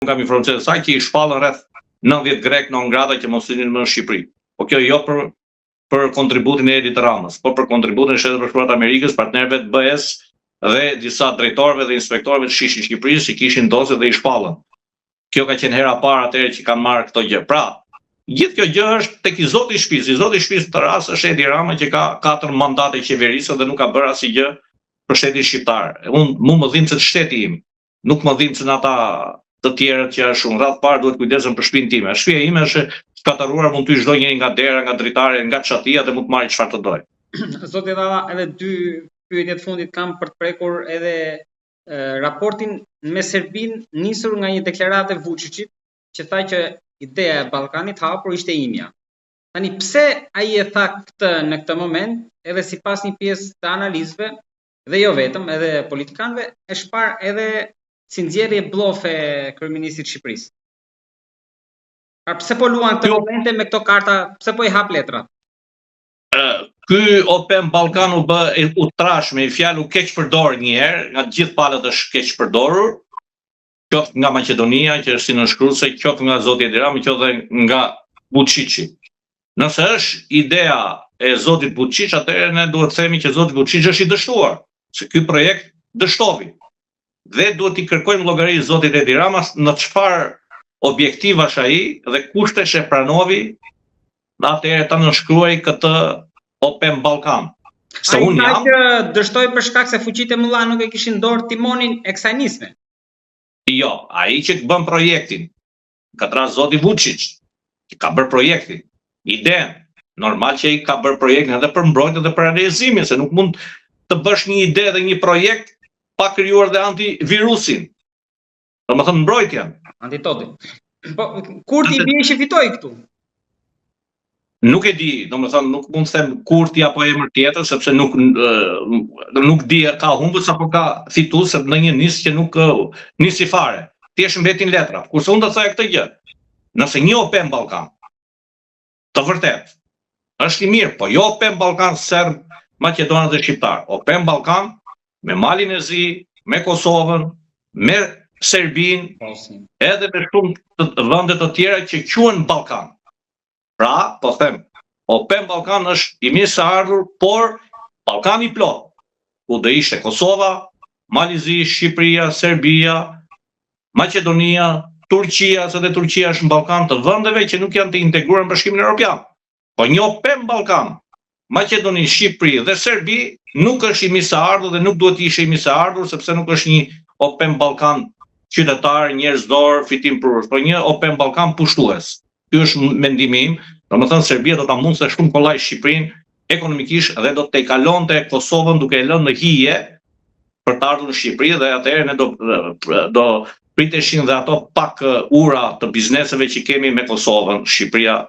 kam informacion të saj që i shpallën rreth 90 grek non grata që mos hynin më në Shqipëri. Po kjo jo për kontributin e Edit Ramës, po për kontributin e Shtetit Bashkuar të Amerikës, partnerëve të BE-s dhe disa drejtorëve dhe inspektorëve të Shishit Shqipërisë që kishin dosje dhe i shpallën. Kjo ka qenë hera parë atëherë që kanë marrë këto gjë. Pra, gjithë kjo gjë është tek i Zoti i Shtëpisë. I Zoti i Shtëpisë të rast është Edi Rama që ka 4 mandate qeverisë dhe nuk ka bërë asgjë për shtetin shqiptar. Unë më dhimbse të shteti im, nuk më dhimbse ata të tjerët që është unë rreth parë duhet kujdesem për shtëpinë time. Shtëpia ime është shkatëruar, mund të çdo njëri nga dera, nga dritare, nga çatia dhe mund të marrë çfarë të doj. Zoti Rama, edhe 2 pyetje të fundit kam për të prekur edhe raportin me Serbinë nisur nga një deklaratë e Vučićit që tha që ideja e Ballkanit hapur ishte imja. Tani pse ai e tha këtë në këtë moment, edhe sipas një pjesë të analizëve dhe jo vetëm, edhe politikanëve, e shpar edhe si nxjerrje blofe kryeministit të Shqipërisë. Pra pse po luan këtë momente me këto karta, pse po i hap letrat? Ky Open Ballkan u bë u trash me fjalë u keq përdor një herë, nga të gjithë palët është keq përdorur, qoftë nga Maqedonia që është si nënshkruese, qoftë nga zoti Edi Rama, qoftë nga Vučići. Nëse është idea e zotit Vučić, atëherë ne duhet të themi që zoti Vučić është i dështuar, se ky projekt dështovi. Dhe duhet i kërkojmë llogari zotit Edi Ramas në çfarë objektivash ai dhe kushtesh e pranovi atëherë ta nënshkruaj këtë Open Ballkan. Se unë jam që dështoi për shkak se fuqitë e mëdha nuk e kishin dorë timonin e kësaj nisme. Jo, ai që bën projektin, ka rast zoti Vučić, që ka bërë projektin. Idenë, normal që ai ka bërë projektin edhe për mbrojtje dhe për realizimin, se nuk mund të bësh një ide dhe një projekt pa krijuar dhe antivirusin. Domethënë mbrojtjen. Antitotin. Po Kurti i bie që fitoi këtu. Nuk e di, domethënë nuk mund të them Kurti apo emër tjetër sepse nuk di ka humbur apo ka fitues në një nisë që nuk nisi fare. Thjesht mbetin letra. Kurse unë do të thaj këtë gjë. Nëse një Open Ballkan të vërtet është i mirë, po jo Open Ballkan serb, maqedonaz dhe shqiptar. Open Ballkan me Malin e Zi, me Kosovën, me Serbinë, edhe me shumë vende të tjera që quhen Ballkan. Pra, po them, Open Ballkan është i mirë se ardhur, por Ballkani plot, ku do ishte Kosova, Mali i Zi, Shqipëria, Serbia, Maqedonia, Turqia, se dhe Turqia është në Ballkan të vendeve që nuk janë të integruar në Bashkimin Evropian. Po një Open Ballkan, Maqedoni, Shqipëri dhe Serbi nuk është i mirë se ardhur dhe nuk duhet të ishte i mirë se ardhur sepse nuk është një Open Ballkan qytetar, njerëzdor, fitim prurues, por një Open Ballkan pushtues. Ky është mendimi im, domethënë Serbia do ta mundse shumë kollaj Shqipërinë ekonomikisht dhe do të kalonte Kosovën duke e lënë në hije për të ardhur në Shqipëri dhe atëherë ne do priteshin dhe ato pak ura të bizneseve që kemi me Kosovën, Shqipëria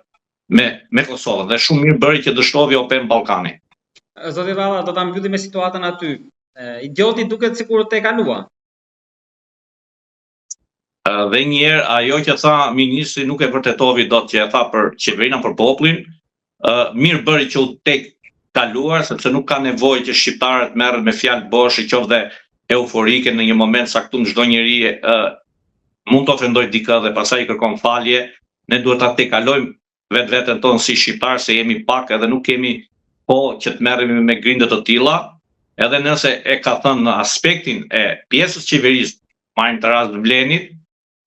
me Kosovën dhe shumë mirë bëri që dështovi Open Ballkani. Zoti Rama, do ta mbyllim me situatën aty. Idioti duket sikur të kalua. Dhe njerë, ajo që tha ministri nuk e vërtetovi dot që e tha për qeverinë, për popullin, mirë bëri që u tek kaluar, sepse nuk ka nevojë që shqiptarët merren me fjalë boshe, qoftë dhe euforike në një moment saktum çdo njeri mund të ofendojë dikë dhe pastaj kërkon falje. Ne duhet ta tekalojmë vetveten tonë si shqiptar se jemi pak edhe nuk kemi kohë që të merremi me grinde të tilla. Edhe nëse e ka thënë në aspektin e pjesës qeverisë, marrim të rast të Blenit,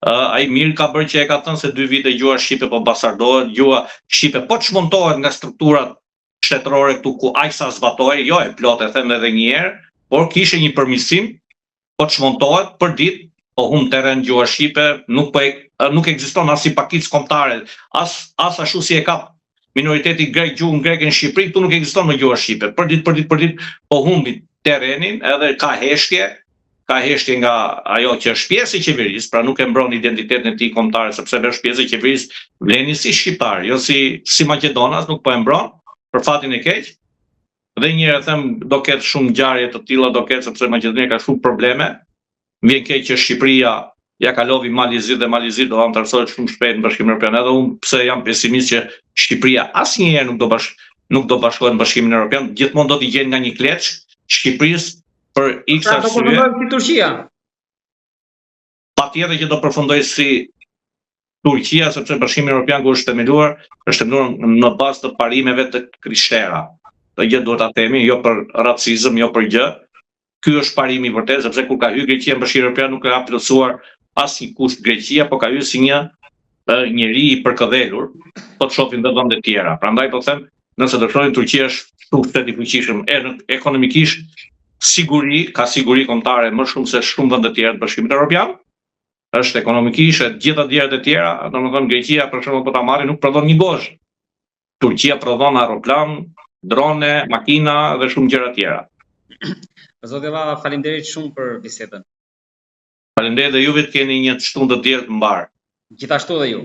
ai mirë ka bërë që e ka thënë se 2 vite gjua shqipe po basardohet, gjua shqipe po çmontohet nga strukturat shtetërore këtu ku aq sa zbatohej, jo e plot e them edhe një herë, por kishte një përmirësim, po çmontohet për ditë, po humb terren gjua shqipe, nuk ekziston as si pakicë kombëtare, as ashtu si e ka minoriteti grek gjuhën greke në Shqipëri, këtu nuk ekziston më gjua shqipe. Për ditë po humbi terrenin, edhe ka heshtje nga ajo që është pjesë e qeverisë, pra nuk e mbron identitetin e tij kombëtar sepse është pjesë e qeverisë, vleni si shqiptar, jo si maqedonas, nuk po e mbron për fatin e keq. Dhe një herë them do ketë shumë ngjarje të tilla, do ketë sepse Maqedonia ka shumë probleme. Vjen keq që Shqipëria ja kalovi Mali i Zi dhe Mali i Zi do antarësohet shumë shpejt në Bashkimin Evropian. Edhe unë pse jam pesimist që Shqipëria asnjëherë nuk do bashkohet në Bashkimin Evropian, gjithmonë do t'i gjen nga një kleç Shqipërisë për X arsye. Si Turqia. patjetër që do përfundoj si Turqia, sepse Bashkimi Evropian ku është themeluar në bazë të parimeve të krishtera. Të gjë duhet ta themi, jo për racizëm, jo për gjë. Ky është parimi i vërtetë, sepse kur ka hyrë Greqia në Bashkimin Evropian nuk ka plotësuar asnjë kusht Greqia, po ka hyrë si një njeri i përkëdhelur, po të shohin dhe vende të tjera. Prandaj po them, nëse do të shohim Turqia është shumë shtet i fuqishëm ekonomikisht, ka siguri kombëtare më shumë se shumë vende të tjera të Bashkimit Evropian. Është ekonomikisht e gjitha djerat e tjera, domethënë Greqia për shembull po ta marrë nuk prodhon një gozh. Turqia prodhon aeroplan, drone, makina dhe shumë gjëra tjera. Zoti Valla, faleminderit shumë për bisedën. Faleminderit dhe juve të keni një çtundë të tjerë të mbar. Gjithashtu dhe ju.